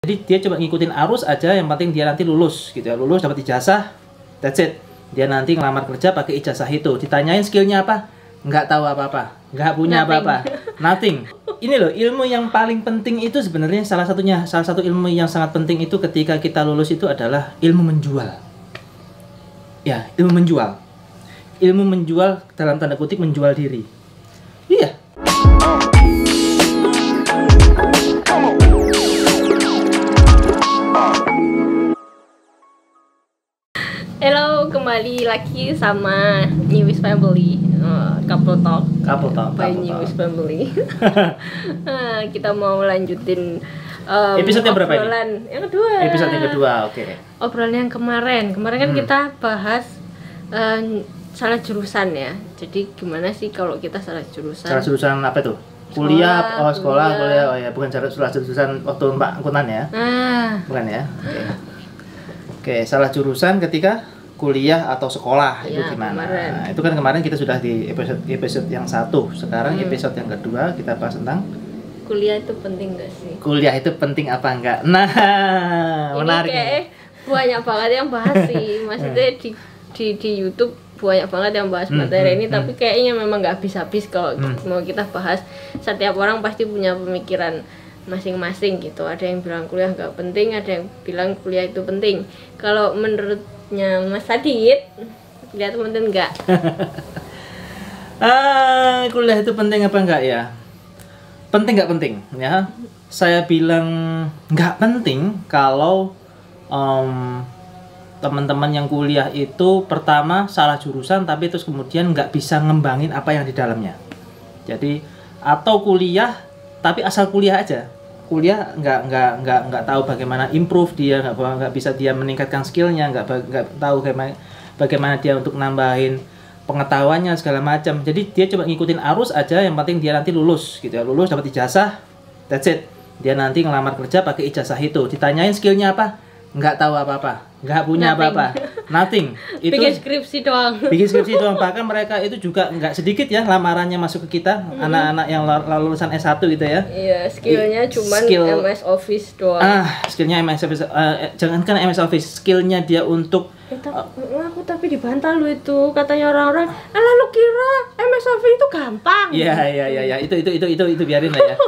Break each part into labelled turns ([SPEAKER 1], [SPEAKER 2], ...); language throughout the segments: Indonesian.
[SPEAKER 1] Jadi dia coba ngikutin arus aja, yang penting dia nanti lulus gitu ya, lulus dapat ijazah, that's it. Dia nanti ngelamar kerja pakai ijazah itu. Ditanyain skillnya apa? Nggak tahu apa-apa, nggak punya apa-apa, nothing. Ini loh ilmu yang paling penting itu sebenarnya salah satu ilmu yang sangat penting itu ketika kita lulus itu adalah ilmu menjual. Ya, ilmu menjual. Ilmu menjual dalam tanda kutip menjual diri. Iya.
[SPEAKER 2] Halo, kembali lagi sama Newis Family, Couple Talk by Newis Family. Kita mau lanjutin
[SPEAKER 1] episode yang berapa ini?
[SPEAKER 2] Yang kedua.
[SPEAKER 1] Episode yang kedua, oke.
[SPEAKER 2] Obrolan yang kemarin kan kita bahas salah jurusan ya. Jadi gimana sih kalau kita salah jurusan?
[SPEAKER 1] Salah jurusan apa tuh? Kuliah. Oh ya, bukan salah jurusan waktu Mbak angkutan ya? Bukan ya? Oke, salah jurusan ketika kuliah atau sekolah itu gimana? Nah, itu kan kemarin kita sudah di episode yang 1. Sekarang episode yang kedua kita bahas tentang
[SPEAKER 2] kuliah itu penting gak sih?
[SPEAKER 1] Kuliah itu penting apa enggak? Nah, menarik.
[SPEAKER 2] Ini kayak banyak banget yang bahas sih. Maksudnya di YouTube banyak banget yang bahas materi ini, tapi kayaknya memang nggak habis-habis kalau mau kita bahas. Setiap orang pasti punya pemikiran masing-masing gitu. Ada yang bilang kuliah nggak penting, ada yang bilang kuliah itu penting. Kalau menurutnya Mas Adit, kuliah itu penting nggak?
[SPEAKER 1] Kuliah itu penting apa enggak ya? Penting nggak penting ya? Saya bilang nggak penting kalau teman-teman yang kuliah itu pertama salah jurusan, tapi terus kemudian nggak bisa ngembangin apa yang di dalamnya. Jadi atau kuliah tapi asal kuliah aja, kuliah nggak tahu bagaimana improve dia, nggak bisa dia meningkatkan skillnya, nggak tahu bagaimana dia untuk nambahin pengetahuannya segala macam. Jadi dia coba ngikutin arus aja, yang penting dia nanti lulus gitu ya, lulus dapat ijazah, that's it. Dia nanti ngelamar kerja pakai ijazah itu. Ditanyain skillnya apa? Nggak tahu apa-apa, nggak punya apa-apa, nothing. Itu
[SPEAKER 2] bikin skripsi doang.
[SPEAKER 1] Bahkan mereka itu juga nggak sedikit ya lamarannya masuk ke kita, anak-anak yang lulusan S1 gitu ya.
[SPEAKER 2] Iya, skillnya cuman MS Office doang.
[SPEAKER 1] Skillnya MS Office, jangankan MS Office, skillnya dia untuk
[SPEAKER 2] aku tapi dibantah lu itu, katanya orang-orang, "Alah lu kira MS Office itu gampang?"
[SPEAKER 1] Iya, itu biarin lah ya.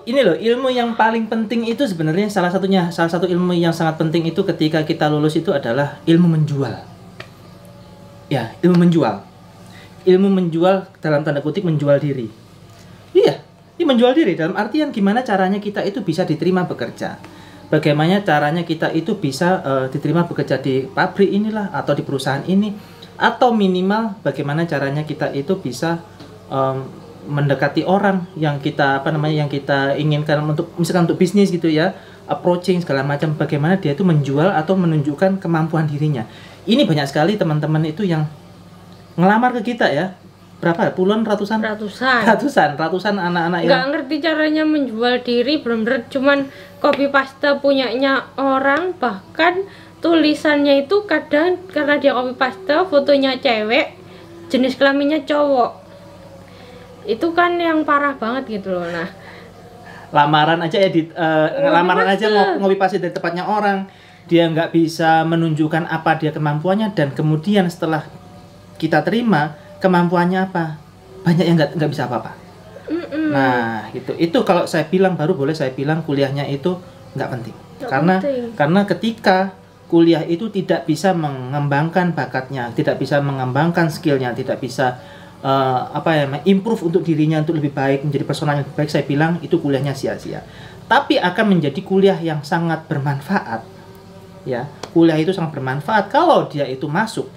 [SPEAKER 1] Ini loh ilmu yang paling penting itu sebenarnya salah satu ilmu yang sangat penting itu ketika kita lulus itu adalah ilmu menjual. Ya, ilmu menjual. Ilmu menjual dalam tanda kutip menjual diri. Iya, ini menjual diri dalam artian gimana caranya kita itu bisa diterima bekerja. Bagaimana caranya kita itu bisa diterima bekerja di pabrik inilah atau di perusahaan ini, atau minimal bagaimana caranya kita itu bisa mendekati orang yang kita yang kita inginkan untuk misalkan untuk bisnis gitu ya, approaching segala macam, bagaimana dia itu menjual atau menunjukkan kemampuan dirinya. Ini banyak sekali teman-teman itu yang ngelamar ke kita ya, berapa puluhan ratusan anak-anak yang
[SPEAKER 2] nggak ngerti caranya menjual diri, bener-bener cuman copy paste punyanya orang, bahkan tulisannya itu kadang karena dia copy paste fotonya cewek, jenis kelaminnya cowok. Itu kan yang parah banget gitu loh. Nah,
[SPEAKER 1] lamaran aja ya lamaran aja ngopi pasti dari tempatnya orang, dia nggak bisa menunjukkan apa dia kemampuannya, dan kemudian setelah kita terima kemampuannya apa, banyak yang nggak bisa apa-apa. Nah itu kalau saya bilang boleh saya bilang kuliahnya itu nggak penting. Karena ketika kuliah itu tidak bisa mengembangkan bakatnya, tidak bisa mengembangkan skillnya, tidak bisa improve untuk dirinya untuk lebih baik, menjadi personal yang lebih baik, saya bilang itu kuliahnya sia-sia. Tapi akan menjadi kuliah yang sangat bermanfaat ya. Kuliah itu sangat bermanfaat kalau dia itu masuk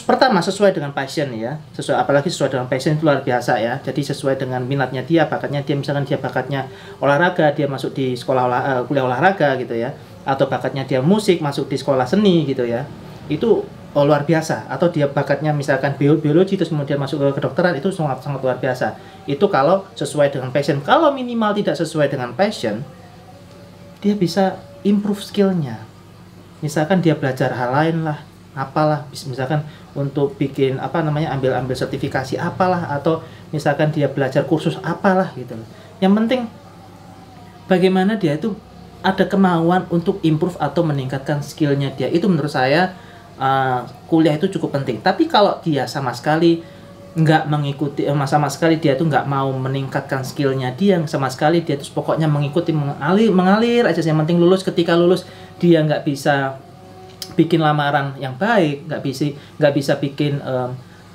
[SPEAKER 1] pertama sesuai dengan passion ya, apalagi sesuai dengan passion itu luar biasa ya. Jadi sesuai dengan minatnya dia, bakatnya dia, misalkan dia bakatnya olahraga, dia masuk di sekolah kuliah olahraga gitu ya, atau bakatnya dia musik, masuk di sekolah seni gitu ya, itu luar biasa. Atau dia bakatnya misalkan biologi terus kemudian masuk ke kedokteran, itu sangat luar biasa. Itu kalau sesuai dengan passion. Kalau minimal tidak sesuai dengan passion, dia bisa improve skillnya. Misalkan dia belajar hal lain lah, apalah, misalkan untuk bikin ambil sertifikasi apalah, atau misalkan dia belajar kursus apalah gitu. Yang penting bagaimana dia itu ada kemauan untuk improve atau meningkatkan skillnya dia. Itu menurut saya kuliah itu cukup penting. Tapi kalau dia sama sekali nggak mengikuti, sama sekali dia tuh nggak mau meningkatkan skillnya dia, sama sekali dia tuh pokoknya mengikuti mengalir aja, yang penting lulus. Ketika lulus dia nggak bisa bikin lamaran yang baik, nggak bisa bikin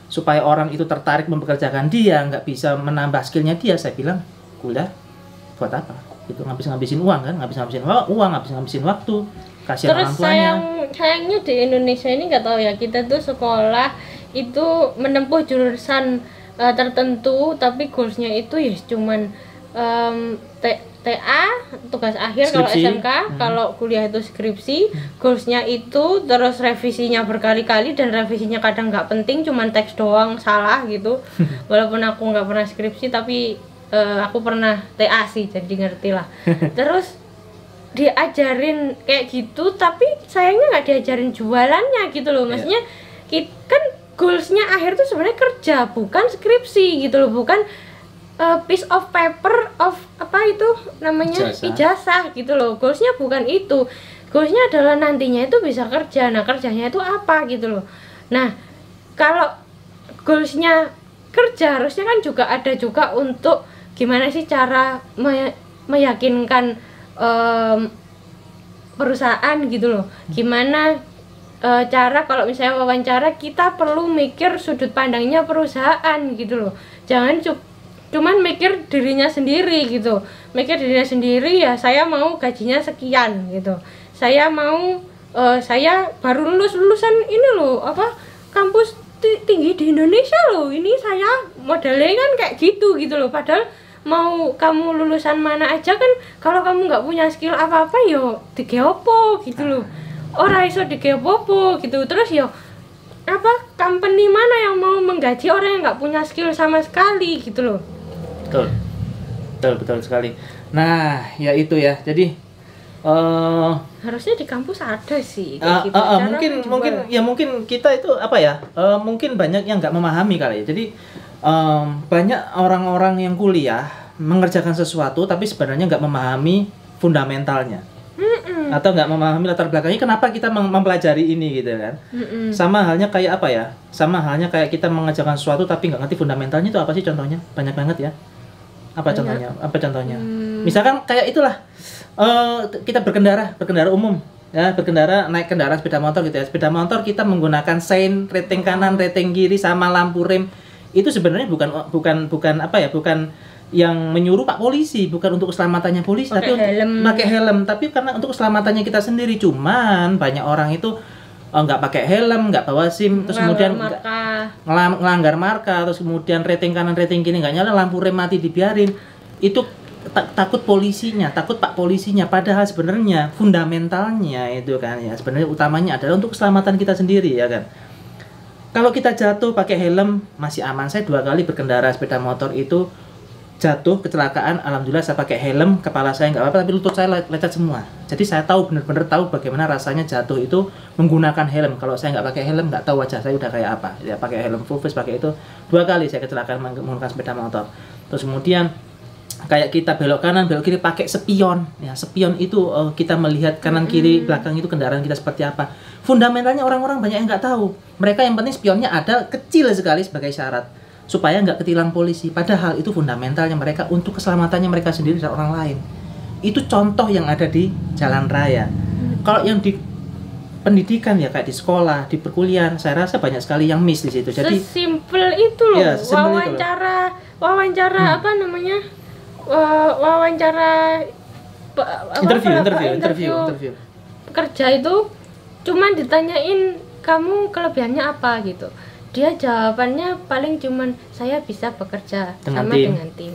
[SPEAKER 1] supaya orang itu tertarik mempekerjakan dia, nggak bisa menambah skillnya dia. Saya bilang kuliah buat apa? Itu ngabisin uang kan, ngabisin waktu, kasihan orang
[SPEAKER 2] Terus
[SPEAKER 1] tuanya.
[SPEAKER 2] sayangnya di Indonesia ini nggak tahu ya, kita tuh sekolah itu menempuh jurusan tertentu, tapi goalsnya itu ya cuman TA, tugas akhir kalau SMK, kalau kuliah itu skripsi, goalsnya itu, terus revisinya berkali-kali, dan revisinya kadang nggak penting, cuman teks doang salah gitu. Walaupun aku nggak pernah skripsi, tapi aku pernah TA sih, jadi ngerti lah. Terus diajarin kayak gitu, tapi sayangnya nggak diajarin jualannya gitu loh. Maksudnya kan goalsnya akhir tuh sebenarnya kerja, bukan skripsi gitu loh, bukan piece of paper of apa itu namanya, ijazah gitu loh. Goalsnya bukan itu, goalsnya adalah nantinya itu bisa kerja. Nah, kerjanya itu apa gitu loh. Nah, kalau goalsnya kerja, harusnya kan juga ada juga untuk gimana sih cara meyakinkan perusahaan gitu loh. Gimana cara kalau misalnya wawancara, kita perlu mikir sudut pandangnya perusahaan gitu loh. Jangan cuman mikir dirinya sendiri gitu. Mikir dirinya sendiri, ya saya mau gajinya sekian gitu. Saya mau saya baru lulusan ini loh, apa, kampus tinggi di Indonesia loh. Ini saya modelnya kan kayak gitu loh. Padahal mau kamu lulusan mana aja kan, kalau kamu nggak punya skill apa-apa yo digeopo gitu loh. Ora iso digeopo gitu. Terus yo apa, company mana yang mau menggaji orang yang nggak punya skill sama sekali gitu loh.
[SPEAKER 1] Betul sekali. Nah, ya itu ya. Jadi
[SPEAKER 2] harusnya di kampus ada sih kayak gitu.
[SPEAKER 1] mungkin kita itu apa ya? Mungkin banyak yang nggak memahami kali ya. Jadi banyak orang-orang yang kuliah mengerjakan sesuatu tapi sebenarnya nggak memahami fundamentalnya. Atau nggak memahami latar belakangnya kenapa kita mempelajari ini gitu kan. Sama halnya kayak apa ya, sama halnya kayak kita mengerjakan sesuatu tapi nggak ngerti fundamentalnya. Itu apa sih contohnya? Banyak banget ya. Apa contohnya? Misalkan kayak itulah, kita berkendara umum ya, naik kendaraan sepeda motor gitu ya. Sepeda motor kita menggunakan sein, rating kanan, rating kiri, sama lampu rem. Itu sebenarnya bukan apa ya, bukan yang menyuruh Pak Polisi, bukan untuk keselamatannya polisi, tapi untuk pakai helm, tapi karena untuk keselamatannya kita sendiri. Cuman banyak orang itu nggak pakai helm, nggak bawa SIM, terus kemudian ngelanggar marka, terus kemudian rating kanan, rating kiri nggak nyala, lampu rem mati dibiarin. Itu takut Pak Polisinya, padahal sebenarnya fundamentalnya itu kan ya, sebenarnya utamanya adalah untuk keselamatan kita sendiri ya kan. Kalau kita jatuh pakai helm masih aman. Saya 2 kali berkendara sepeda motor itu jatuh kecelakaan, alhamdulillah saya pakai helm, kepala saya nggak apa-apa tapi lutut saya lecet semua. Jadi saya benar-benar tahu bagaimana rasanya jatuh itu menggunakan helm. Kalau saya nggak pakai helm, nggak tahu wajah saya udah kayak apa. Ya pakai helm full face, pakai itu 2 kali saya kecelakaan menggunakan sepeda motor. Terus kemudian kayak kita belok kanan belok kiri pakai spion ya. Spion itu kita melihat kanan kiri belakang itu kendaraan kita seperti apa. Fundamentalnya orang-orang banyak yang nggak tahu. Mereka yang penting spionnya ada kecil sekali sebagai syarat supaya nggak ketilang polisi. Padahal itu fundamentalnya mereka untuk keselamatannya mereka sendiri dan orang lain. Itu contoh yang ada di jalan raya. Kalau yang di pendidikan ya kayak di sekolah, di perkuliahan, saya rasa banyak sekali yang miss di situ. Jadi
[SPEAKER 2] sesimpel itu loh.
[SPEAKER 1] Ya,
[SPEAKER 2] wawancara apa namanya? Wawancara
[SPEAKER 1] interview
[SPEAKER 2] kerja itu cuman ditanyain kamu kelebihannya apa gitu. Dia jawabannya paling cuman saya bisa bekerja dengan tim.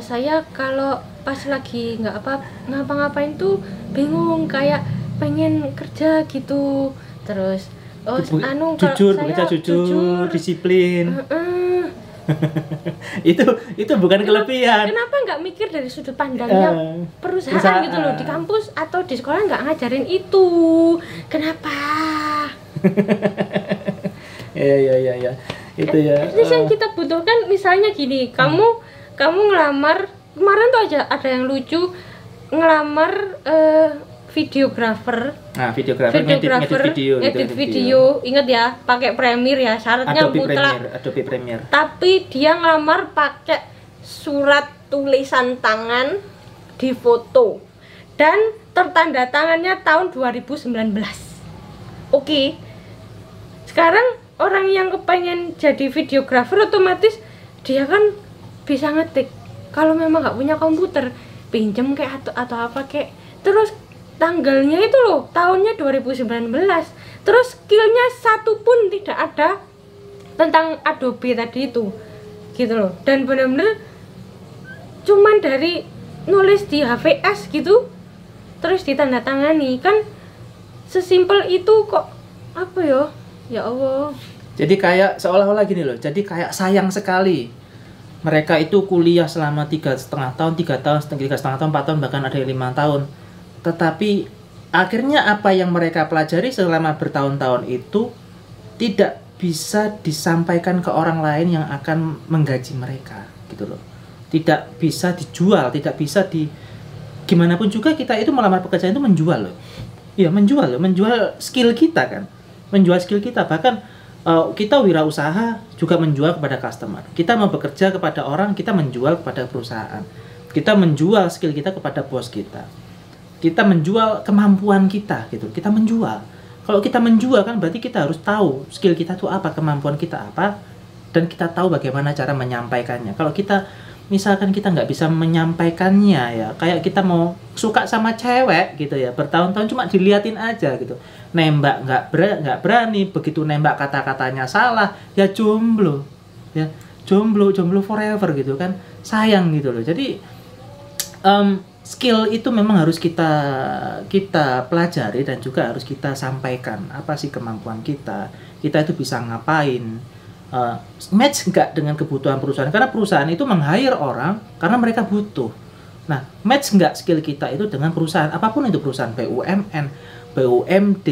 [SPEAKER 2] Saya kalau pas lagi nggak ngapa-ngapain tuh bingung, kayak pengen kerja gitu. Terus
[SPEAKER 1] jujur, disiplin. itu bukan kelebihan.
[SPEAKER 2] Kenapa nggak mikir dari sudut pandangnya perusahaan gitu loh? Di kampus atau di sekolah nggak ngajarin itu. Kenapa?
[SPEAKER 1] Ya. Itu ya.
[SPEAKER 2] Terus yang kita butuhkan misalnya gini, kamu ngelamar, kemarin tuh ada yang lucu, ngelamar videografer.
[SPEAKER 1] Nah, videografer ngedit
[SPEAKER 2] video. Ingat ya, pakai Premiere ya, syaratnya mutlak
[SPEAKER 1] Adobe Premiere.
[SPEAKER 2] Tapi dia ngelamar pakai surat tulisan tangan di foto dan tertanda tangannya tahun 2019. Oke. Sekarang orang yang kepengen jadi videografer otomatis dia kan bisa ngetik. Kalau memang nggak punya komputer, pinjem kayak atau apa kayak. Terus tanggalnya itu loh, tahunnya 2019. Terus skillnya satu pun tidak ada tentang Adobe tadi itu, gitu loh. Dan benar-benar cuman dari nulis di HVS gitu, terus ditandatangani, kan sesimpel itu kok. Apa ya Allah.
[SPEAKER 1] Jadi kayak seolah-olah gini loh, jadi kayak sayang sekali mereka itu kuliah selama 3,5 tahun, 3 tahun, 3,5 tahun, 4 tahun, bahkan ada yang 5 tahun. Tetapi akhirnya apa yang mereka pelajari selama bertahun-tahun itu tidak bisa disampaikan ke orang lain yang akan menggaji mereka, gitu loh. Tidak bisa dijual, tidak bisa gimana pun juga kita itu melamar pekerjaan itu menjual loh. Iya, menjual loh, menjual skill kita kan. Menjual skill kita, bahkan kita wirausaha juga menjual kepada customer. Kita mau bekerja kepada orang, kita menjual kepada perusahaan. Kita menjual skill kita kepada bos kita. Kita menjual kemampuan kita gitu. Kita menjual. Kalau kita menjual kan berarti kita harus tahu skill kita tuh apa, kemampuan kita apa, dan kita tahu bagaimana cara menyampaikannya. Kalau kita misalkan kita nggak bisa menyampaikannya ya, kayak kita mau suka sama cewek gitu ya, bertahun-tahun cuma diliatin aja gitu, nembak nggak berani, begitu nembak kata-katanya salah, ya jomblo forever gitu kan, sayang gitu loh. Jadi skill itu memang harus kita pelajari dan juga harus kita sampaikan. Apa sih kemampuan kita itu bisa ngapain, match nggak dengan kebutuhan perusahaan, karena perusahaan itu meng-hire orang karena mereka butuh. Nah, match nggak skill kita itu dengan perusahaan, apapun itu, perusahaan BUMN, BUMD,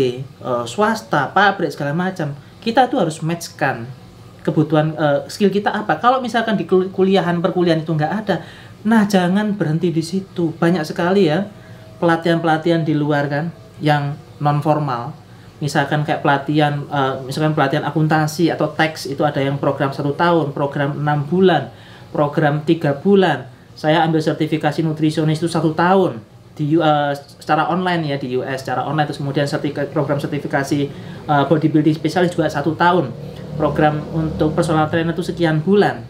[SPEAKER 1] swasta, pabrik, segala macam, kita tuh harus matchkan kebutuhan skill kita apa. Kalau misalkan di perkuliahan itu nggak ada, nah jangan berhenti di situ. Banyak sekali ya pelatihan-pelatihan di luar kan yang non formal. Misalkan kayak pelatihan akuntansi atau teks, itu ada yang program 1 tahun, program 6 bulan, program 3 bulan. Saya ambil sertifikasi nutrisionis itu 1 tahun secara online ya, di US secara online. Terus kemudian program sertifikasi bodybuilding spesialis juga 1 tahun. Program untuk personal trainer itu sekian bulan.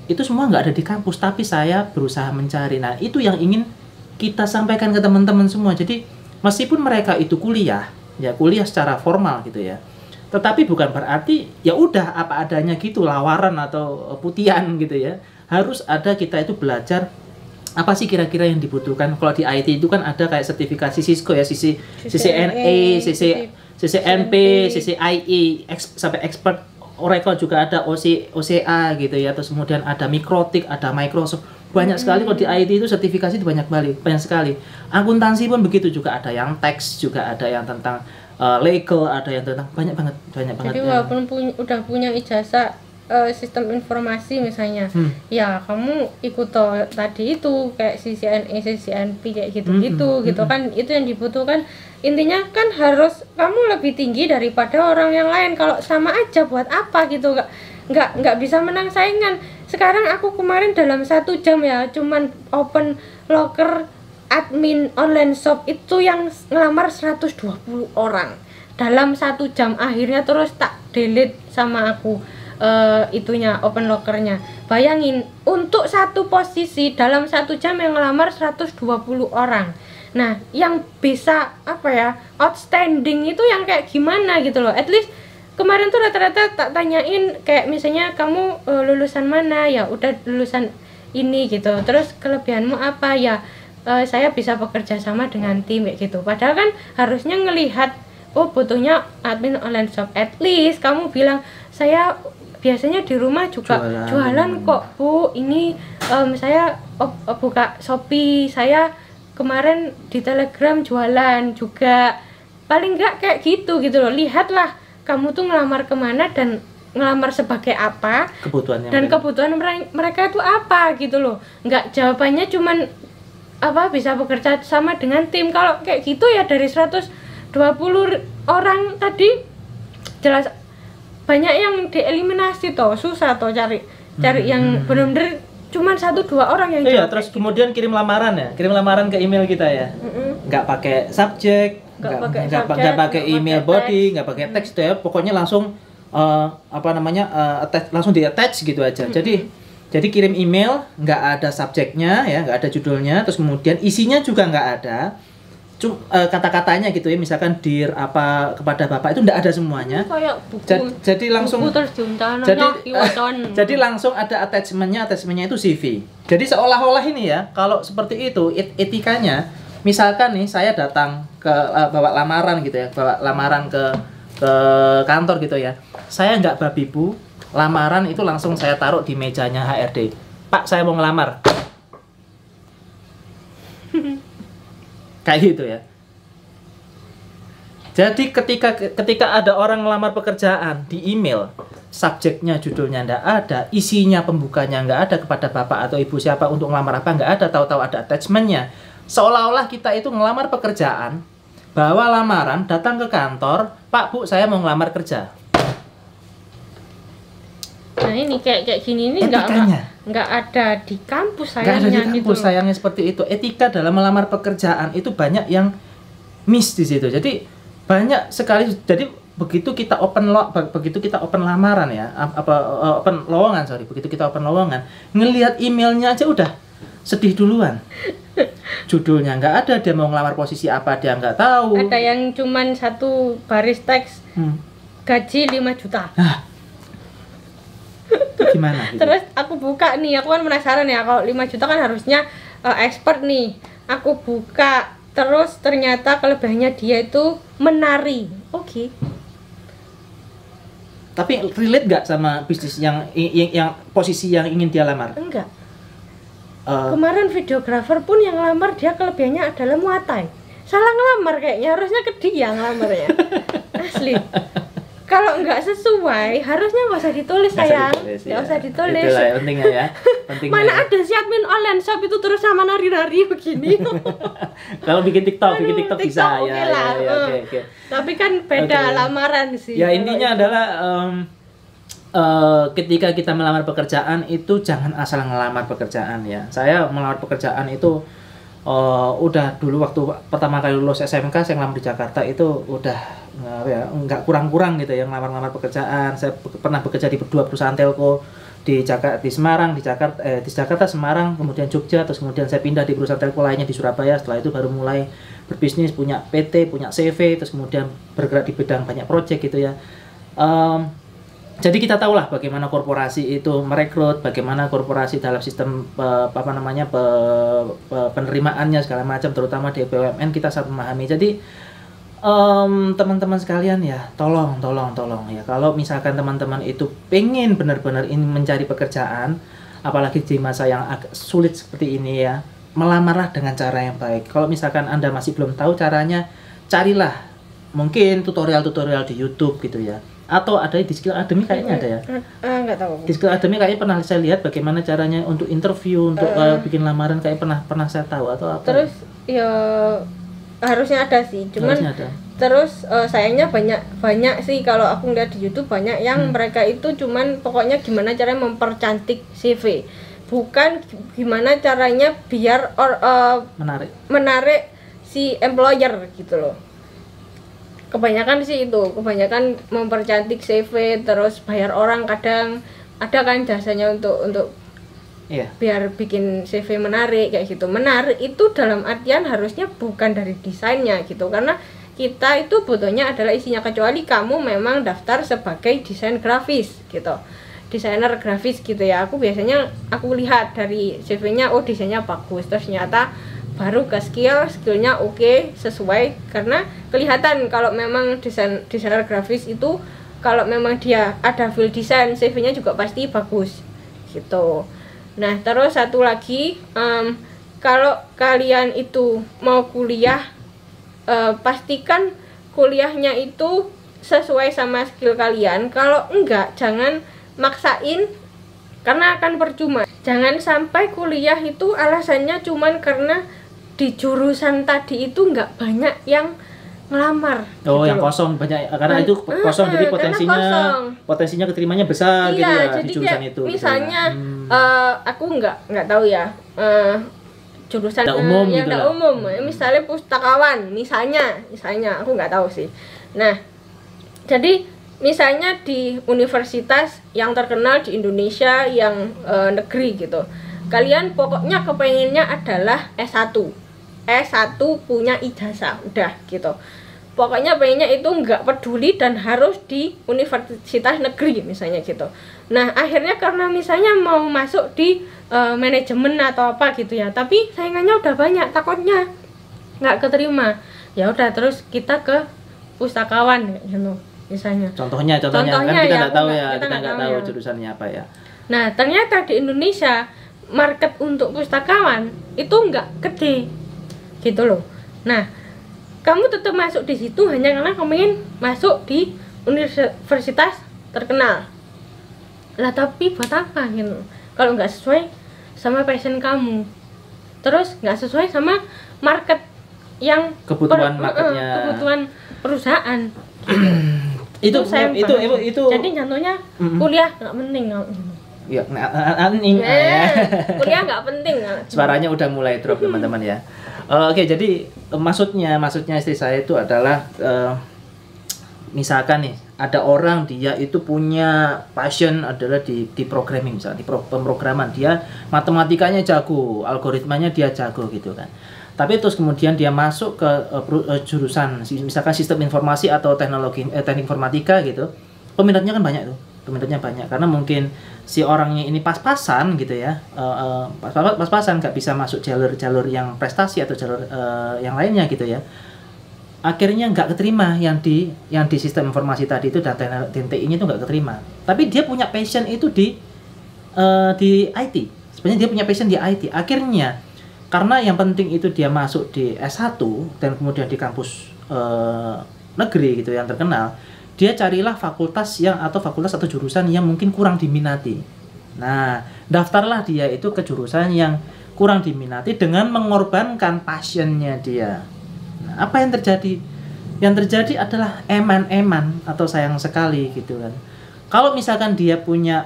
[SPEAKER 1] Itu semua nggak ada di kampus, tapi saya berusaha mencari. Nah, itu yang ingin kita sampaikan ke teman-teman semua. Jadi meskipun mereka itu kuliah secara formal gitu ya, tetapi bukan berarti ya udah apa adanya gitu, lawaran atau putihan gitu ya. Harus ada, kita itu belajar apa sih kira-kira yang dibutuhkan. Kalau di IT itu kan ada kayak sertifikasi Cisco ya, CCNA, CCNP, CCIE, sampai expert. Oracle juga ada, OCA gitu ya. Terus kemudian ada Mikrotik, ada Microsoft. Banyak sekali. Kalau di IT itu sertifikasi itu banyak sekali. Akuntansi pun begitu, juga ada yang tax, juga ada yang tentang legal, ada yang tentang banyak banget.
[SPEAKER 2] Jadi walaupun udah punya ijazah sistem informasi misalnya, ya kamu ikut tadi itu kayak CCNA, CCNP kayak gitu-gitu gitu kan, itu yang dibutuhkan. Intinya kan harus kamu lebih tinggi daripada orang yang lain. Kalau sama aja buat apa gitu, nggak bisa menang saingan. Sekarang aku kemarin dalam 1 jam ya, cuman open locker admin online shop itu yang ngelamar 120 orang dalam 1 jam. Akhirnya terus tak delete sama aku itunya, open lockernya. Bayangin, untuk satu posisi dalam 1 jam yang ngelamar 120 orang. Nah, yang bisa outstanding itu yang kayak gimana gitu loh. At least kemarin tuh rata-rata tak tanyain kayak misalnya kamu lulusan mana, ya udah lulusan ini gitu. Terus kelebihanmu apa, ya saya bisa bekerja sama dengan tim kayak gitu. Padahal kan harusnya ngelihat, oh butuhnya admin online shop. At least kamu bilang, saya biasanya di rumah juga jualan kok Bu, ini saya buka Shopee, saya kemarin di Telegram jualan juga. Paling enggak kayak gitu loh. Lihatlah kamu tuh ngelamar kemana dan ngelamar sebagai apa, kebutuhan mereka itu apa gitu loh. Enggak jawabannya cuman bisa bekerja sama dengan tim. Kalau kayak gitu ya dari 120 orang tadi jelas banyak yang dieliminasi toh, susah toh cari yang benar-benar cuman 1-2 orang yang
[SPEAKER 1] iya, terus kemudian kirim lamaran ke email kita ya. Nggak pakai subjek, nggak pakai email body, nggak pakai teks tuh ya, pokoknya langsung langsung di attach gitu aja. Jadi kirim email, nggak ada subjeknya ya, nggak ada judulnya, terus kemudian isinya juga nggak ada, kata-katanya gitu ya, misalkan dear apa kepada bapak, itu nggak ada semuanya.
[SPEAKER 2] Kayak buku,
[SPEAKER 1] jadi langsung jadi langsung ada attachmentnya itu CV. Jadi seolah-olah ini ya, kalau seperti itu etikanya, misalkan nih saya datang ke bawa lamaran gitu ya, bawa lamaran ke kantor gitu ya, saya nggak babi bu, lamaran itu langsung saya taruh di mejanya HRD. Pak, saya mau ngelamar. Kayak gitu ya. Jadi ketika ada orang ngelamar pekerjaan di email, subjeknya, judulnya nggak ada, isinya pembukanya nggak ada kepada bapak atau ibu siapa untuk ngelamar apa nggak ada, tahu-tahu ada attachmentnya. Seolah-olah kita itu ngelamar pekerjaan, bawa lamaran, datang ke kantor, Pak Bu, saya mau ngelamar kerja.
[SPEAKER 2] Nah ini kayak gini ini nggak ada di kampus sayangnya.
[SPEAKER 1] Nggak ada di kampus
[SPEAKER 2] gitu.
[SPEAKER 1] Sayangnya seperti itu. Etika dalam melamar pekerjaan itu banyak yang miss di situ. Jadi banyak sekali. Jadi begitu kita open lamaran ya, begitu kita open lowongan, ngelihat emailnya aja udah sedih duluan. Judulnya nggak ada, dia mau ngelamar posisi apa dia nggak tahu.
[SPEAKER 2] Ada yang cuman satu baris teks, gaji 5 juta.
[SPEAKER 1] Nah, gimana gitu?
[SPEAKER 2] Terus aku buka nih, aku kan penasaran ya, kalau 5 juta kan harusnya expert nih. Aku buka, terus ternyata kelebihannya dia itu menari. Oke.
[SPEAKER 1] Tapi relate nggak sama bisnis yang posisi yang ingin dia lamar?
[SPEAKER 2] Enggak. Kemarin videografer pun yang lamar, dia kelebihannya adalah muatai. Salah ngelamar kayaknya, harusnya ke dia ngelamarnya. Asli. Kalau nggak sesuai, harusnya nggak usah ditulis sayang, nggak usah ditulis.
[SPEAKER 1] Itulah ya, pentingnya ya.
[SPEAKER 2] Mana ada si admin online shop itu terus sama nari-nari begini.
[SPEAKER 1] Kalau bikin TikTok bisa
[SPEAKER 2] okay
[SPEAKER 1] ya.
[SPEAKER 2] Lah.
[SPEAKER 1] Oke.
[SPEAKER 2] Tapi kan beda lamaran sih.
[SPEAKER 1] Ya intinya adalah ketika kita melamar pekerjaan itu jangan asal ngelamar pekerjaan ya. Saya melamar pekerjaan itu udah dulu waktu pertama kali lulus SMK saya ngelamar di Jakarta itu udah nggak kurang-kurang gitu ya ngelamar pekerjaan. Saya pernah bekerja di 2 perusahaan telco di Semarang, di Jakarta, Semarang, kemudian Jogja, terus kemudian saya pindah di perusahaan telco lainnya di Surabaya. Setelah itu baru mulai berbisnis, punya PT, punya CV, terus kemudian bergerak di bidang banyak proyek gitu ya. Jadi kita tahulah bagaimana korporasi itu merekrut, bagaimana korporasi dalam sistem penerimaannya segala macam, terutama di BUMN kita sangat memahami. Jadi teman-teman sekalian ya, tolong ya, kalau misalkan teman-teman itu pengen benar-benar ini mencari pekerjaan, apalagi di masa yang agak sulit seperti ini ya, melamarlah dengan cara yang baik. Kalau misalkan Anda masih belum tahu caranya, carilah mungkin tutorial-tutorial di YouTube gitu ya. Atau ada di Skill Academy kayaknya ada ya?
[SPEAKER 2] Nggak tahu.
[SPEAKER 1] Di Skill Academy kayaknya pernah saya lihat bagaimana caranya untuk interview, untuk bikin lamaran, kayak pernah saya tahu atau apa.
[SPEAKER 2] Terus ya harusnya ada sih, cuman
[SPEAKER 1] ada.
[SPEAKER 2] Terus sayangnya banyak sih kalau aku lihat di YouTube, banyak yang mereka itu cuman pokoknya gimana caranya mempercantik CV, bukan gimana caranya biar menarik si employer gitu loh. Kebanyakan sih itu, kebanyakan mempercantik CV, terus bayar orang, kadang ada kan jasanya untuk biar bikin CV menarik kayak gitu. Menarik itu dalam artian harusnya bukan dari desainnya gitu, karena kita itu butuhnya adalah isinya, kecuali kamu memang daftar sebagai desain grafis gitu, desainer grafis gitu ya. Aku biasanya lihat dari CV-nya, oh desainnya bagus, terus ternyata baru ke skillnya oke, sesuai, karena kelihatan kalau memang desainer grafis itu kalau memang dia ada field design, CV-nya juga pasti bagus gitu. Nah terus satu lagi, kalau kalian itu mau kuliah, pastikan kuliahnya itu sesuai sama skill kalian. Kalau enggak, jangan maksain karena akan percuma. Jangan sampai kuliah itu alasannya cuman karena di jurusan tadi itu nggak banyak yang ngelamar.
[SPEAKER 1] Oh,
[SPEAKER 2] gitu
[SPEAKER 1] yang
[SPEAKER 2] loh.
[SPEAKER 1] kosong banyak karena itu kosong jadi
[SPEAKER 2] Karena kosong.
[SPEAKER 1] potensinya keterimanya besar gitu
[SPEAKER 2] Iya,
[SPEAKER 1] ya
[SPEAKER 2] jadi
[SPEAKER 1] di jurusan
[SPEAKER 2] kayak
[SPEAKER 1] itu.
[SPEAKER 2] misalnya
[SPEAKER 1] gitu ya.
[SPEAKER 2] aku nggak tahu ya jurusan
[SPEAKER 1] Nggak umum
[SPEAKER 2] yang
[SPEAKER 1] gitu
[SPEAKER 2] nggak
[SPEAKER 1] lah.
[SPEAKER 2] umum, misalnya pustakawan, misalnya aku nggak tahu sih. Nah, jadi misalnya di universitas yang terkenal di Indonesia yang negeri gitu, kalian pokoknya kepengennya adalah S1 punya ijazah, udah gitu. Pokoknya pengennya itu nggak peduli dan harus di universitas negeri misalnya gitu. Nah akhirnya karena misalnya mau masuk di manajemen atau apa gitu ya, tapi saingannya udah banyak, takutnya nggak keterima. Ya udah terus kita ke pustakawan gitu misalnya.
[SPEAKER 1] Contohnya kan
[SPEAKER 2] Contohnya
[SPEAKER 1] kita
[SPEAKER 2] ya,
[SPEAKER 1] nggak tahu ya,
[SPEAKER 2] kita
[SPEAKER 1] kita nggak tahu
[SPEAKER 2] ya.
[SPEAKER 1] jurusannya apa ya.
[SPEAKER 2] Nah ternyata di Indonesia market untuk pustakawan itu nggak gede gitu loh. Nah kamu tetap masuk di situ hanya karena kamu ingin masuk di universitas terkenal lah, tapi buat apa gitu kalau nggak sesuai sama passion kamu, terus nggak sesuai sama market yang
[SPEAKER 1] Kebutuhan marketnya.
[SPEAKER 2] kebutuhan perusahaan.
[SPEAKER 1] itu
[SPEAKER 2] sayang
[SPEAKER 1] itu
[SPEAKER 2] banget. Jadi contohnya kuliah nggak penting
[SPEAKER 1] ya
[SPEAKER 2] kuliah nggak penting.
[SPEAKER 1] Suaranya udah mulai drop teman-teman ya. Oke, jadi maksudnya istri saya itu adalah misalkan nih ada orang dia itu punya passion adalah di programming, misalnya di pemrograman, dia matematikanya jago, algoritmanya dia jago gitu kan. Tapi terus kemudian dia masuk ke jurusan misalkan sistem informasi atau teknik informatika gitu, peminatnya kan banyak tuh, peminatnya banyak karena mungkin si orangnya ini pas-pasan gitu ya, pas-pasan nggak bisa masuk jalur yang prestasi atau jalur yang lainnya gitu ya. Akhirnya nggak keterima yang di sistem informasi tadi itu, dan TI-nya itu nggak keterima. Tapi dia punya passion itu di IT. Sebenarnya dia punya passion di IT. Akhirnya karena yang penting itu dia masuk di S1 dan kemudian di kampus negeri gitu yang terkenal, dia carilah fakultas atau jurusan yang mungkin kurang diminati. Nah, daftarlah dia itu ke jurusan yang kurang diminati dengan mengorbankan passionnya dia. Nah, apa yang terjadi? Yang terjadi adalah eman-eman atau sayang sekali gitu kan. Kalau misalkan dia punya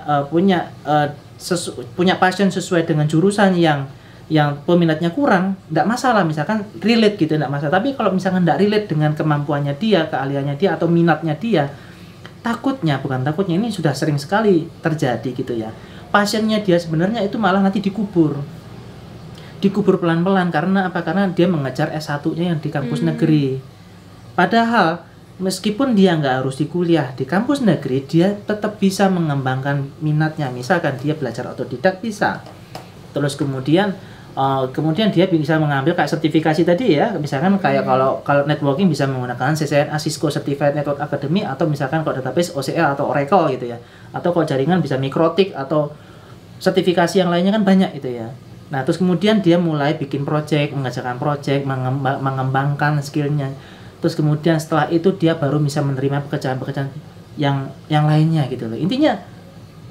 [SPEAKER 1] passion sesuai dengan jurusan yang peminatnya kurang, tidak masalah, misalkan relate gitu, tidak masalah. Tapi kalau misalkan tidak relate dengan kemampuannya dia, keahliannya dia atau minatnya dia, bukan takutnya, ini sudah sering sekali terjadi gitu ya. Passionnya dia sebenarnya itu malah nanti dikubur pelan-pelan. Karena apa? Karena dia mengejar S1-nya yang di kampus negeri. Padahal meskipun dia nggak harus di kuliah di kampus negeri, dia tetap bisa mengembangkan minatnya. Misalkan dia belajar otodidak bisa. Terus kemudian dia bisa mengambil kayak sertifikasi tadi ya, misalkan kayak kalau networking bisa menggunakan CCNA, Cisco Certified Network Academy, atau misalkan kalau database OCL atau Oracle gitu ya, atau kalau jaringan bisa Mikrotik atau sertifikasi yang lainnya kan banyak itu ya. Nah terus kemudian dia mulai bikin project, mengerjakan project, mengembangkan skillnya. Terus kemudian setelah itu dia baru bisa menerima pekerjaan-pekerjaan yang lainnya gitu loh. Intinya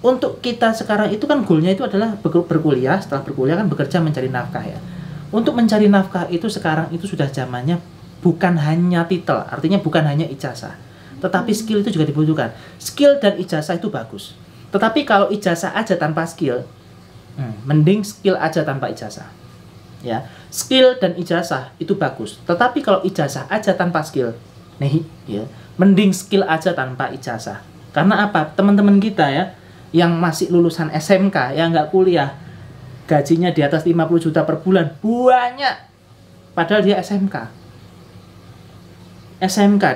[SPEAKER 1] untuk kita sekarang itu kan goalnya itu adalah berkuliah, setelah berkuliah kan bekerja mencari nafkah ya. Untuk mencari nafkah itu sekarang itu sudah zamannya bukan hanya titel, artinya bukan hanya ijazah, tetapi skill itu juga dibutuhkan. Skill dan ijazah itu bagus, tetapi kalau ijazah aja tanpa skill, mending skill aja tanpa ijazah ya. Skill dan ijazah itu bagus, tetapi kalau ijazah aja tanpa skill nih ya, mending skill aja tanpa ijazah. Karena apa? Teman-teman kita ya yang masih lulusan SMK, yang nggak kuliah, gajinya di atas 50 juta per bulan banyak, padahal dia SMK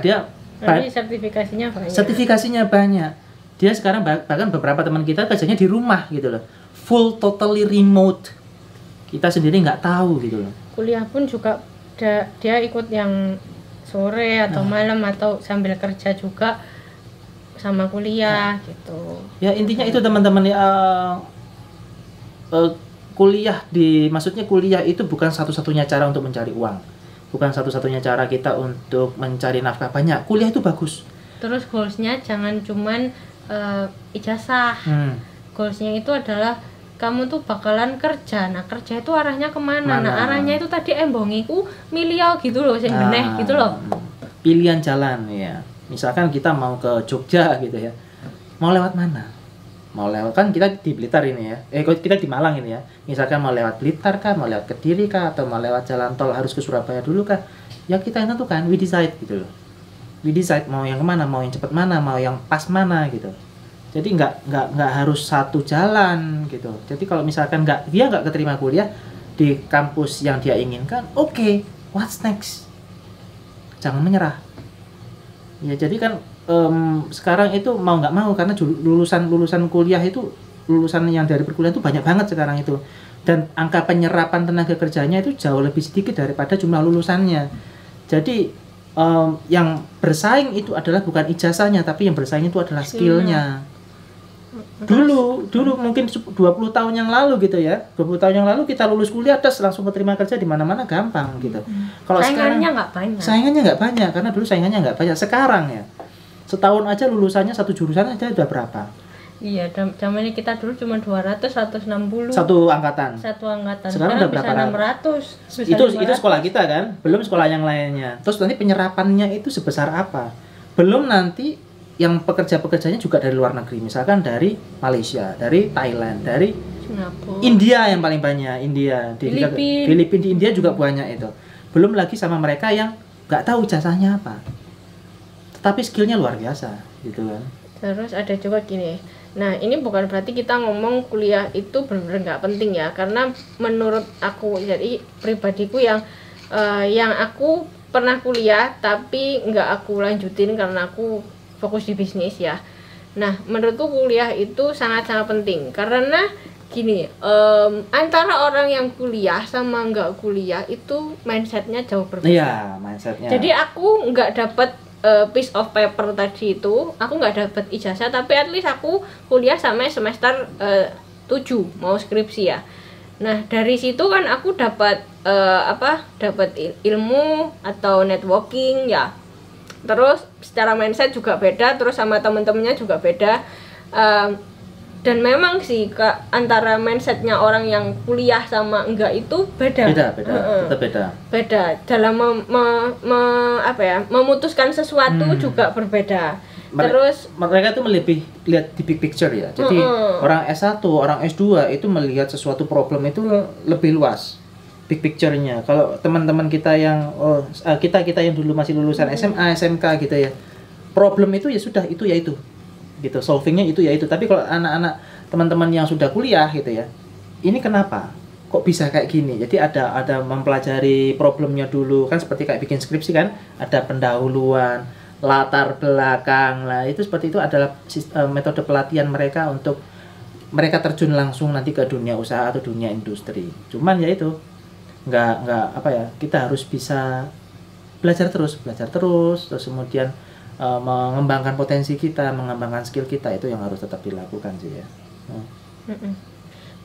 [SPEAKER 1] dia sertifikasinya banyak. Dia sekarang bahkan beberapa teman kita kerjanya di rumah gitu loh, full totally remote. Kita sendiri nggak tahu gitu loh.
[SPEAKER 2] Kuliah pun juga dia ikut yang sore atau malam atau sambil kerja juga sama kuliah gitu.
[SPEAKER 1] Ya intinya itu teman-teman ya, maksudnya kuliah itu bukan satu-satunya cara untuk mencari uang, bukan satu-satunya cara kita untuk mencari nafkah. Banyak, kuliah itu bagus.
[SPEAKER 2] Terus goalsnya jangan cuman ijazah. Goalsnya itu adalah kamu tuh bakalan kerja. Nah kerja itu arahnya kemana?
[SPEAKER 1] Mana?
[SPEAKER 2] Nah arahnya itu tadi embongiku milio gitu loh, sing beneh gitu loh.
[SPEAKER 1] Pilihan jalan ya. Misalkan kita mau ke Jogja gitu ya. Mau lewat mana? Mau lewat, kan kita di Blitar ini ya. Kita di Malang ini ya. Misalkan mau lewat Blitar kah, mau lewat Kediri kah, atau mau lewat jalan tol harus ke Surabaya dulu kah? Ya kita yang tentukan, we decide gitu loh. We decide mau yang kemana, mau yang cepat mana, mau yang pas mana gitu. Jadi nggak harus satu jalan gitu. Jadi kalau misalkan dia nggak keterima kuliah di kampus yang dia inginkan, oke, what's next? Jangan menyerah. Ya jadi kan sekarang itu mau nggak mau, karena lulusan kuliah itu, lulusan yang dari perkuliahan itu banyak banget sekarang itu, dan angka penyerapan tenaga kerjanya itu jauh lebih sedikit daripada jumlah lulusannya. Jadi yang bersaing itu adalah bukan ijazahnya, tapi yang bersaing itu adalah skillnya. Dulu mungkin 20 tahun yang lalu gitu ya, 20 tahun yang lalu kita lulus kuliah terus langsung terima kerja di mana-mana gampang gitu. Kalau sekarang saingannya nggak banyak, karena dulu saingannya nggak banyak. Sekarang ya setahun aja lulusannya satu jurusan aja udah berapa?
[SPEAKER 2] Iya, zaman ini kita dulu cuma 200, 160
[SPEAKER 1] satu angkatan.
[SPEAKER 2] Sekarang udah berapa? 600.
[SPEAKER 1] Itu sekolah kita kan, belum sekolah yang lainnya. Terus nanti penyerapannya itu sebesar apa? Belum nanti yang pekerja-pekerjanya juga dari luar negeri, misalkan dari Malaysia, dari Thailand, dari
[SPEAKER 2] Singapura.
[SPEAKER 1] India yang paling banyak, Filipina di India juga banyak itu. Belum lagi sama mereka yang nggak tahu jasanya apa, tetapi skillnya luar biasa gitu kan.
[SPEAKER 2] Terus ada juga gini, nah ini bukan berarti kita ngomong kuliah itu benar-benar nggak penting ya, karena menurut aku, jadi pribadiku yang aku pernah kuliah tapi nggak aku lanjutin karena aku fokus di bisnis ya. Nah menurutku kuliah itu sangat-sangat penting, karena gini, antara orang yang kuliah sama nggak kuliah itu mindsetnya jauh berbeda.
[SPEAKER 1] Iya, mindsetnya.
[SPEAKER 2] Jadi aku nggak dapat piece of paper tadi itu, aku nggak dapat ijazah, tapi at least aku kuliah sampai semester 7 mau skripsi ya. Nah dari situ kan aku dapat dapat ilmu atau networking ya. Terus secara mindset juga beda, terus sama temen-temennya juga beda. Dan memang sih antara mindsetnya orang yang kuliah sama enggak itu beda.
[SPEAKER 1] Tetap beda
[SPEAKER 2] dalam memutuskan sesuatu juga berbeda. Terus
[SPEAKER 1] mereka tuh lebih lihat di big picture ya. Jadi orang S1, orang S2 itu melihat sesuatu problem itu lebih luas big picture-nya. Kalau teman-teman kita yang kita yang dulu masih lulusan SMA, SMK gitu ya, problem itu ya sudah, itu ya itu gitu, solvingnya itu ya itu. Tapi kalau anak-anak teman-teman yang sudah kuliah gitu ya, ini kenapa kok bisa kayak gini? Jadi ada mempelajari problemnya dulu, kan seperti kayak bikin skripsi kan, ada pendahuluan, latar belakang lah, itu seperti itu adalah metode pelatihan mereka untuk mereka terjun langsung nanti ke dunia usaha atau dunia industri. Cuman ya itu nggak kita harus bisa belajar terus kemudian mengembangkan potensi kita, mengembangkan skill kita, itu yang harus tetap dilakukan sih ya.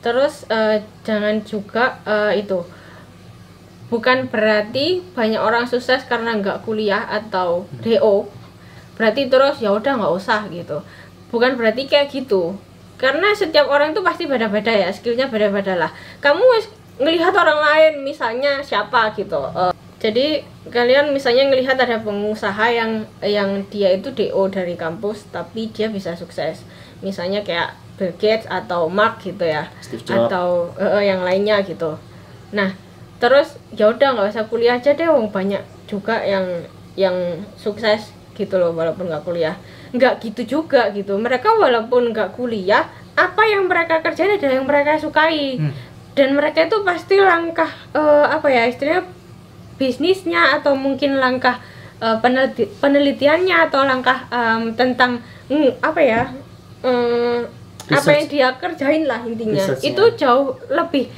[SPEAKER 2] Terus jangan juga itu bukan berarti banyak orang sukses karena nggak kuliah atau DO berarti terus ya udah nggak usah gitu, bukan berarti kayak gitu, karena setiap orang itu pasti beda-beda ya, skillnya beda-beda lah. Kamu ngelihat orang lain misalnya siapa gitu, jadi kalian misalnya ngelihat ada pengusaha yang dia itu DO dari kampus tapi dia bisa sukses, misalnya kayak Bill Gates atau Mark gitu ya, atau yang lainnya gitu. Nah terus ya udah nggak usah kuliah aja deh, banyak juga yang sukses gitu loh walaupun nggak kuliah. Nggak gitu juga gitu, mereka walaupun nggak kuliah, apa yang mereka kerjain adalah yang mereka sukai. Dan mereka itu pasti langkah istilahnya bisnisnya, atau mungkin langkah penelitiannya, atau langkah tentang apa yang dia kerjain lah intinya, itu jauh lebih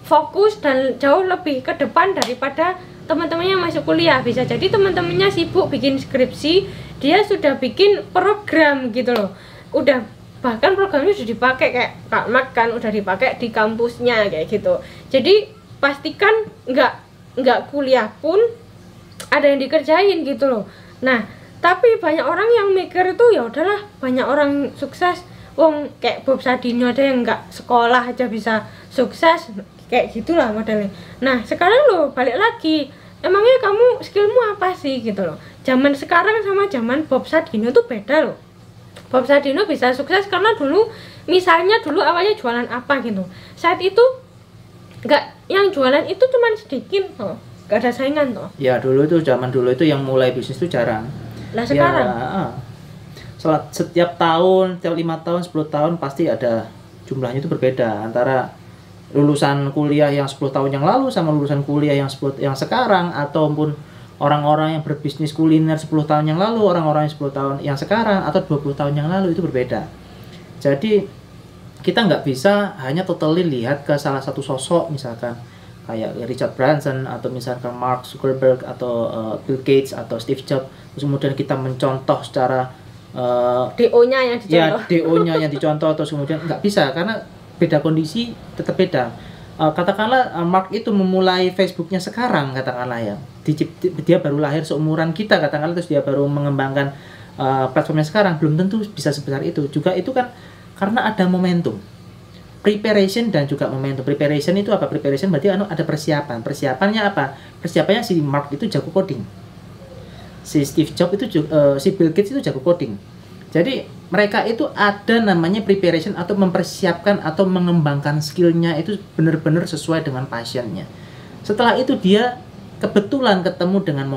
[SPEAKER 2] fokus dan jauh lebih ke depan daripada teman-temannya masuk kuliah. Bisa jadi teman-temannya sibuk bikin skripsi, dia sudah bikin program gitu loh, udah bahkan programnya sudah dipakai kayak Kak Mak kan, udah dipakai di kampusnya kayak gitu. Jadi pastikan nggak kuliah pun ada yang dikerjain gitu loh. Nah tapi banyak orang yang mikir itu ya udahlah, banyak orang sukses wong kayak Bob Sadino ada yang nggak sekolah aja bisa sukses kayak gitulah modelnya. Nah sekarang lo balik lagi, emangnya kamu skillmu apa sih gitu loh. Zaman sekarang sama zaman Bob Sadino tuh beda loh. Bob Sadino bisa sukses karena dulu misalnya dulu awalnya jualan apa gitu, saat itu nggak, yang jualan itu cuman sedikit toh, nggak ada saingan toh.
[SPEAKER 1] Ya dulu itu, zaman dulu itu yang mulai bisnis itu jarang.
[SPEAKER 2] Lah sekarang
[SPEAKER 1] setiap tahun, setiap 5 tahun, 10 tahun pasti ada jumlahnya itu berbeda antara lulusan kuliah yang 10 tahun yang lalu sama lulusan kuliah yang sekarang, ataupun orang-orang yang berbisnis kuliner 10 tahun yang lalu, orang-orang yang 10 tahun yang sekarang, atau 20 tahun yang lalu, itu berbeda. Jadi kita nggak bisa hanya totally lihat ke salah satu sosok, misalkan kayak Richard Branson atau misalkan Mark Zuckerberg atau Bill Gates atau Steve Jobs, terus kemudian kita mencontoh secara
[SPEAKER 2] DO-nya yang dicontoh.
[SPEAKER 1] Ya, DO-nya yang dicontoh, terus kemudian nggak bisa karena beda kondisi, tetap beda. Katakanlah Mark itu memulai Facebooknya sekarang, katakanlah ya, dia baru lahir seumuran kita, katakanlah, terus dia baru mengembangkan platformnya sekarang, belum tentu bisa sebesar itu. Juga itu kan karena ada momentum, preparation dan juga momentum. Preparation itu apa? Preparation berarti ada persiapan. Persiapannya apa? Persiapannya si Mark itu jago coding, si Steve Jobs itu si Bill Gates itu jago coding. Jadi mereka itu ada namanya preparation atau mempersiapkan atau mengembangkan skillnya itu benar-benar sesuai dengan passionnya. Setelah itu dia kebetulan ketemu dengan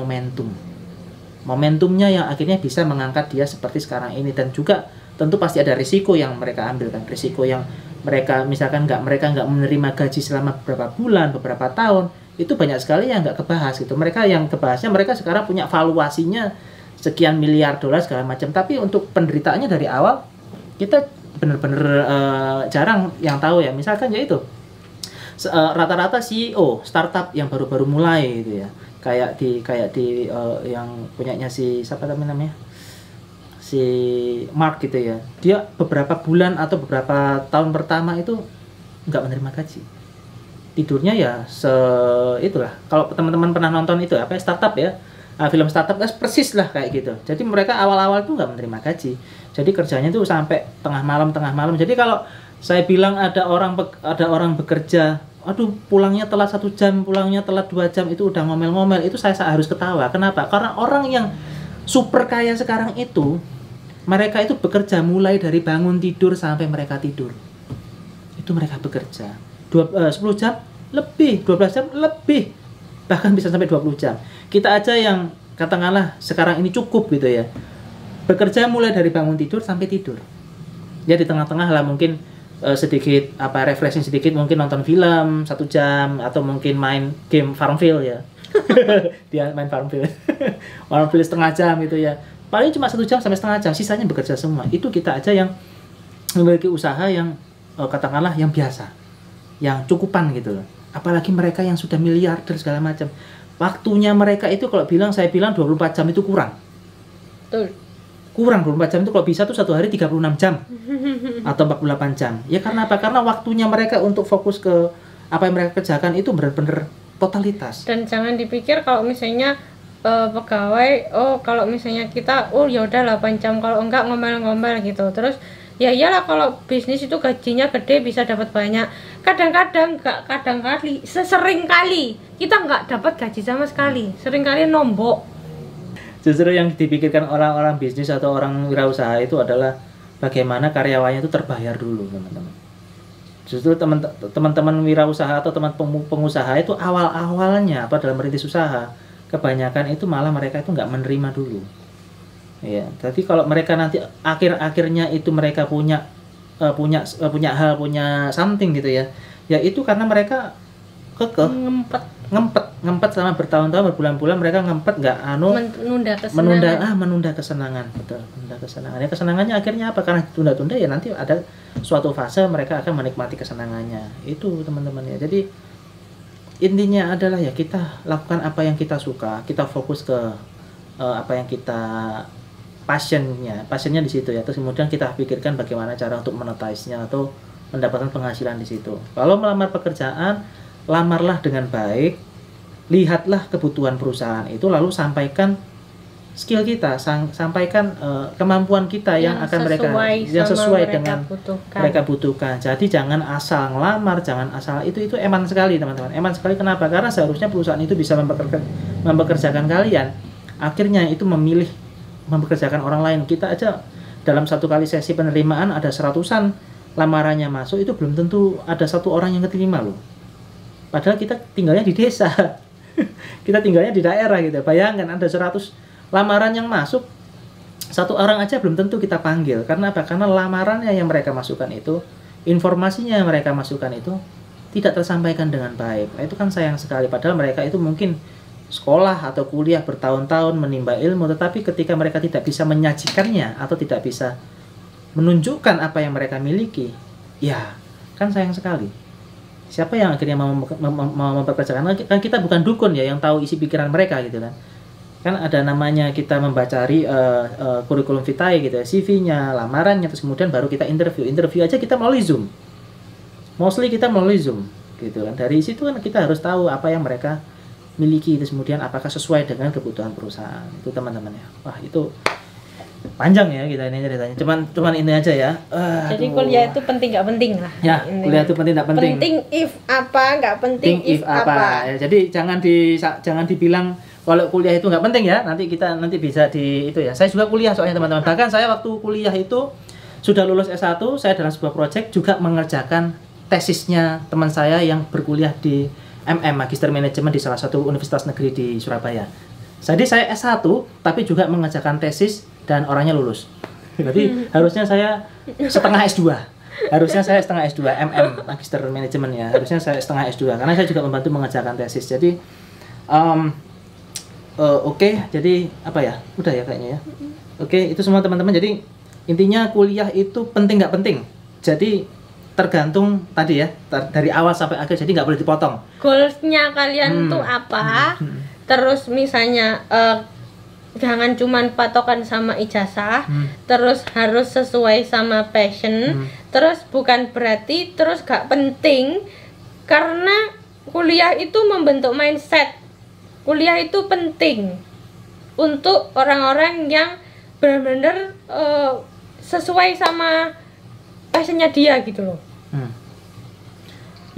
[SPEAKER 1] momentumnya yang akhirnya bisa mengangkat dia seperti sekarang ini. Dan juga tentu pasti ada risiko yang mereka ambil kan, risiko yang mereka misalkan mereka nggak menerima gaji selama beberapa bulan, beberapa tahun, itu banyak sekali yang nggak kebahas gitu. Mereka yang kebahasnya mereka sekarang punya valuasinya sekian miliar dolar segala macam, tapi untuk penderitaannya dari awal kita benar-benar jarang yang tahu ya. Misalkan ya itu rata-rata CEO startup yang baru-baru mulai gitu ya, kayak di yang punyanya si siapa namanya, si Mark gitu ya, dia beberapa bulan atau beberapa tahun pertama itu nggak menerima gaji, tidurnya ya itulah, kalau teman-teman pernah nonton itu apa ya, startup ya, film startup persis lah kayak gitu. Jadi mereka awal-awal tuh nggak menerima gaji, jadi kerjanya tuh sampai tengah malam. Jadi kalau saya bilang ada orang bekerja, aduh pulangnya telat 1 jam, pulangnya telat 2 jam, itu udah ngomel-ngomel, itu saya harus ketawa. Kenapa? Karena orang yang super kaya sekarang itu, mereka itu bekerja mulai dari bangun tidur sampai mereka tidur, itu mereka bekerja 10 jam lebih, 12 jam lebih, bahkan bisa sampai 20 jam. Kita aja yang katakanlah sekarang ini cukup gitu ya, bekerja mulai dari bangun tidur sampai tidur. Ya di tengah-tengah lah mungkin sedikit refreshing sedikit, mungkin nonton film 1 jam, atau mungkin main game Farmville ya. Dia main Farmville. Farmville setengah jam gitu ya. Paling cuma 1 jam sampai setengah jam, sisanya bekerja semua. Itu kita aja yang memiliki usaha yang katakanlah yang biasa, yang cukupan gitu loh. Apalagi mereka yang sudah miliarder segala macam. Waktunya mereka itu saya bilang 24 jam itu kurang.
[SPEAKER 2] Betul.
[SPEAKER 1] Kurang 24 jam itu kalau bisa tuh 1 hari 36 jam atau 48 jam. Ya karena apa? Karena waktunya mereka untuk fokus ke apa yang mereka kerjakan itu benar-benar totalitas.
[SPEAKER 2] Dan jangan dipikir kalau misalnya pegawai, kalau misalnya kita ya udah 8 jam, kalau enggak ngomel-ngomel gitu. Terus ya iyalah, kalau bisnis itu gajinya gede bisa dapat banyak. Kadang-kadang sering kali kita nggak dapat gaji sama sekali, sering kali nombok.
[SPEAKER 1] Justru yang dipikirkan orang-orang bisnis atau orang wirausaha itu adalah bagaimana karyawannya itu terbayar dulu, teman-teman. Justru teman-teman wirausaha atau teman pengusaha itu awal-awalnya dalam merintis usaha, kebanyakan itu malah mereka itu nggak menerima dulu. Ya, jadi kalau mereka nanti akhirnya itu mereka punya something gitu ya. Ya itu karena mereka kekeh ngempet selama bertahun-tahun, berbulan-bulan mereka ngempet menunda kesenangan. Betul, menunda kesenangan. Ya kesenangannya akhirnya apa? Karena tunda-tunda ya nanti ada suatu fase mereka akan menikmati kesenangannya. Itu teman-teman ya. Jadi intinya adalah ya kita lakukan apa yang kita suka, kita fokus ke apa yang kita passionnya di situ ya. Terus kemudian kita pikirkan bagaimana cara untuk monetize-nya atau mendapatkan penghasilan di situ. Kalau melamar pekerjaan, lamarlah dengan baik, lihatlah kebutuhan perusahaan itu, lalu sampaikan skill kita, sampaikan kemampuan kita yang akan yang sesuai dengan mereka butuhkan. Jadi jangan asal ngelamar, jangan asal itu eman sekali teman-teman. Eman sekali kenapa? Karena seharusnya perusahaan itu bisa mempekerjakan kalian. Akhirnya itu memilih mempekerjakan orang lain. Kita aja dalam satu kali sesi penerimaan ada 100-an lamarannya masuk, itu belum tentu ada satu orang yang keterima loh. Padahal kita tinggalnya di desa. Kita tinggalnya di daerah gitu. Bayangkan ada 100 lamaran yang masuk, satu orang aja belum tentu kita panggil. Karena apa? Karena lamarannya yang mereka masukkan itu, informasinya yang mereka masukkan itu tidak tersampaikan dengan baik. Nah, itu kan sayang sekali. Padahal mereka itu mungkin sekolah atau kuliah bertahun-tahun menimba ilmu, tetapi ketika mereka tidak bisa menyajikannya atau tidak bisa menunjukkan apa yang mereka miliki, ya kan sayang sekali. Siapa yang akhirnya mau mempekerjakan? Kan kita bukan dukun ya yang tahu isi pikiran mereka gitu kan. Kan ada namanya kita membacari kurikulum vitae gitu ya, CV-nya, lamarannya, terus kemudian baru kita interview aja kita melalui Zoom, mostly kita melalui Zoom gitu kan. Dari situ kan kita harus tahu apa yang mereka miliki, terus kemudian apakah sesuai dengan kebutuhan perusahaan itu teman-teman ya. Wah itu panjang ya kita ini ceritanya, cuman ini aja ya.
[SPEAKER 2] Jadi kuliah itu penting nggak penting lah
[SPEAKER 1] ya, kuliah itu penting nggak penting,
[SPEAKER 2] penting if apa, nggak penting if apa.
[SPEAKER 1] Ya, jadi jangan dibilang kalau kuliah itu nggak penting ya, nanti bisa di itu ya. Saya juga kuliah soalnya teman-teman. Bahkan saya waktu kuliah itu sudah lulus S1, saya dalam sebuah proyek juga mengerjakan tesisnya teman saya yang berkuliah di Magister Manajemen di salah satu universitas negeri di Surabaya. Jadi saya S1 tapi juga mengerjakan tesis dan orangnya lulus. Jadi harusnya saya setengah S2. Harusnya saya setengah S2 Magister Manajemen ya. Harusnya saya setengah S2 karena saya juga membantu mengerjakan tesis. Jadi Oke, jadi apa ya? Udah ya kayaknya ya. Oke, itu semua teman-teman. Jadi intinya kuliah itu penting nggak penting. Jadi tergantung tadi ya, dari awal sampai akhir. Jadi nggak boleh dipotong.
[SPEAKER 2] Goalsnya kalian tuh apa? Terus misalnya jangan cuman patokan sama ijazah. Terus harus sesuai sama passion. Terus bukan berarti terus nggak penting, karena kuliah itu membentuk mindset. Kuliah itu penting untuk orang-orang yang benar-benar sesuai sama passionnya dia gitu loh.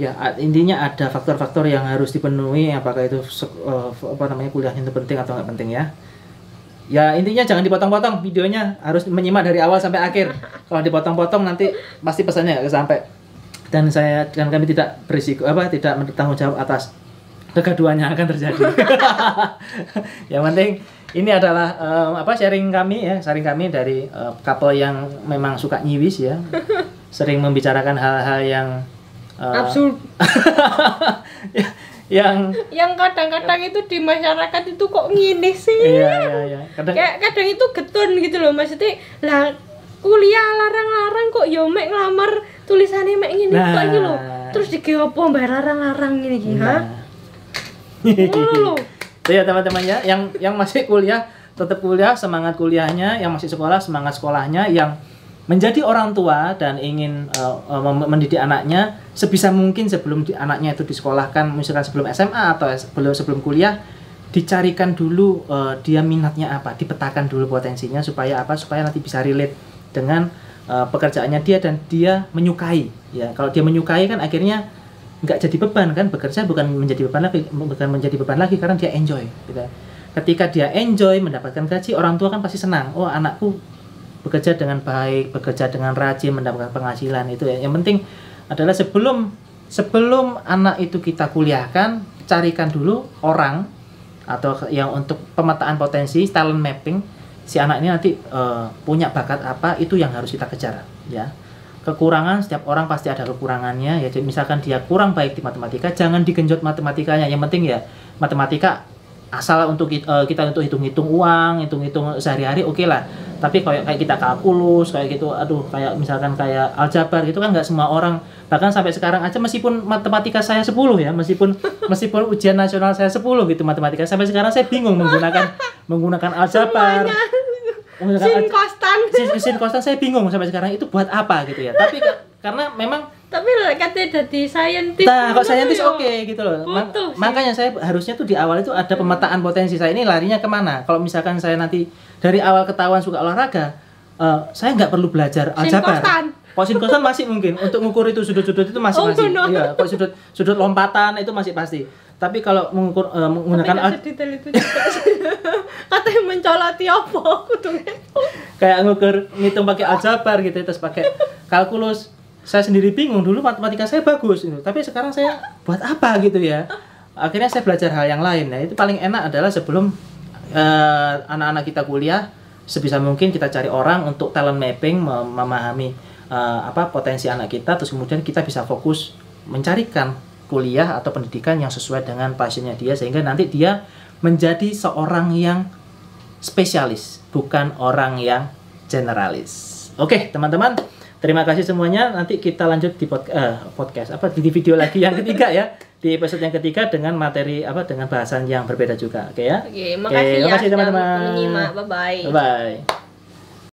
[SPEAKER 1] Ya intinya ada faktor-faktor yang harus dipenuhi, apakah itu kuliah itu penting atau nggak penting ya. Ya intinya jangan dipotong-potong videonya, harus menyimak dari awal sampai akhir. Kalau dipotong-potong nanti pasti pesannya nggak sampai. Dan kami tidak berisiko tidak bertanggung jawab atas kegaduhan yang akan terjadi. Yang penting ini adalah sharing kami dari couple yang memang suka nyiwis ya, sering membicarakan hal-hal yang
[SPEAKER 2] absurd. yang kadang-kadang itu di masyarakat itu kok gini sih.
[SPEAKER 1] Iya.
[SPEAKER 2] Kadang itu getun gitu loh, maksudnya lah kuliah larang-larang kok yo mek ngelamar tulisannya mek ngene kok iki lho. Terus digawe apa mbah larang-larang ngene iki, ha?
[SPEAKER 1] Itu ya teman-teman ya, yang masih kuliah tetap kuliah, semangat kuliahnya, yang masih sekolah semangat sekolahnya, yang menjadi orang tua dan ingin mendidik anaknya sebisa mungkin sebelum anaknya itu disekolahkan, misalkan sebelum SMA atau sebelum kuliah, dicarikan dulu dia minatnya apa, dipetakan dulu potensinya supaya nanti bisa relate dengan pekerjaannya dia dan dia menyukai ya. Kalau dia menyukai kan akhirnya nggak jadi beban kan, bekerja bukan menjadi beban lagi karena dia enjoy gitu. Ketika dia enjoy mendapatkan gaji, orang tua kan pasti senang, oh anakku bekerja dengan baik, bekerja dengan rajin, mendapatkan penghasilan. Itu ya yang penting adalah sebelum anak itu kita kuliahkan, carikan dulu orang atau yang untuk pemetaan potensi, talent mapping, si anak ini nanti punya bakat apa, itu yang harus kita kejar ya. Kekurangan, setiap orang pasti ada kekurangannya ya. Jadi misalkan dia kurang baik di matematika, jangan digenjot matematikanya. Yang penting ya matematika asal untuk kita untuk hitung-hitung uang, hitung-hitung sehari-hari oke lah. Tapi kayak kita kalkulus kayak gitu, kayak misalkan kayak aljabar gitu kan nggak semua orang. Bahkan sampai sekarang aja meskipun matematika saya 10 ya, meskipun ujian nasional saya 10 gitu matematika, sampai sekarang saya bingung menggunakan aljabar.
[SPEAKER 2] Sin kostan
[SPEAKER 1] saya bingung sampai sekarang itu buat apa gitu ya. Tapi karena memang
[SPEAKER 2] Tapi katanya jadi saintis.
[SPEAKER 1] Nah, kok saintis oke gitu loh.
[SPEAKER 2] Butuh sih.
[SPEAKER 1] Makanya saya harusnya tuh di awal itu ada pemetaan potensi saya ini larinya kemana. Kalau misalkan saya nanti dari awal ketahuan suka olahraga, saya nggak perlu belajar aljabar. Kalau sin-kosan masih mungkin untuk ngukur itu sudut-sudut itu masih. Iya, kalau sudut lompatan itu masih pasti. Tapi kalau mengukur menggunakan
[SPEAKER 2] detail itu juga sih. Katanya mencolati apa kudu
[SPEAKER 1] kayak ngitung pakai aljabar gitu terus pakai kalkulus. Saya sendiri bingung, dulu matematika saya bagus gitu. Tapi sekarang saya buat apa gitu ya. Akhirnya saya belajar hal yang lain. Nah, itu paling enak adalah sebelum anak-anak kita kuliah, sebisa mungkin kita cari orang untuk talent mapping, memahami potensi anak kita, terus kemudian kita bisa fokus mencarikan kuliah atau pendidikan yang sesuai dengan passionnya dia, sehingga nanti dia menjadi seorang yang spesialis, bukan orang yang generalis. Oke, teman-teman, terima kasih semuanya. Nanti kita lanjut di podcast di video lagi yang ketiga ya, di episode yang ketiga dengan materi dengan bahasan yang berbeda juga. Oke ya.
[SPEAKER 2] Oke, makasih ya
[SPEAKER 1] teman-teman.
[SPEAKER 2] menyimak. Bye bye.
[SPEAKER 1] Bye.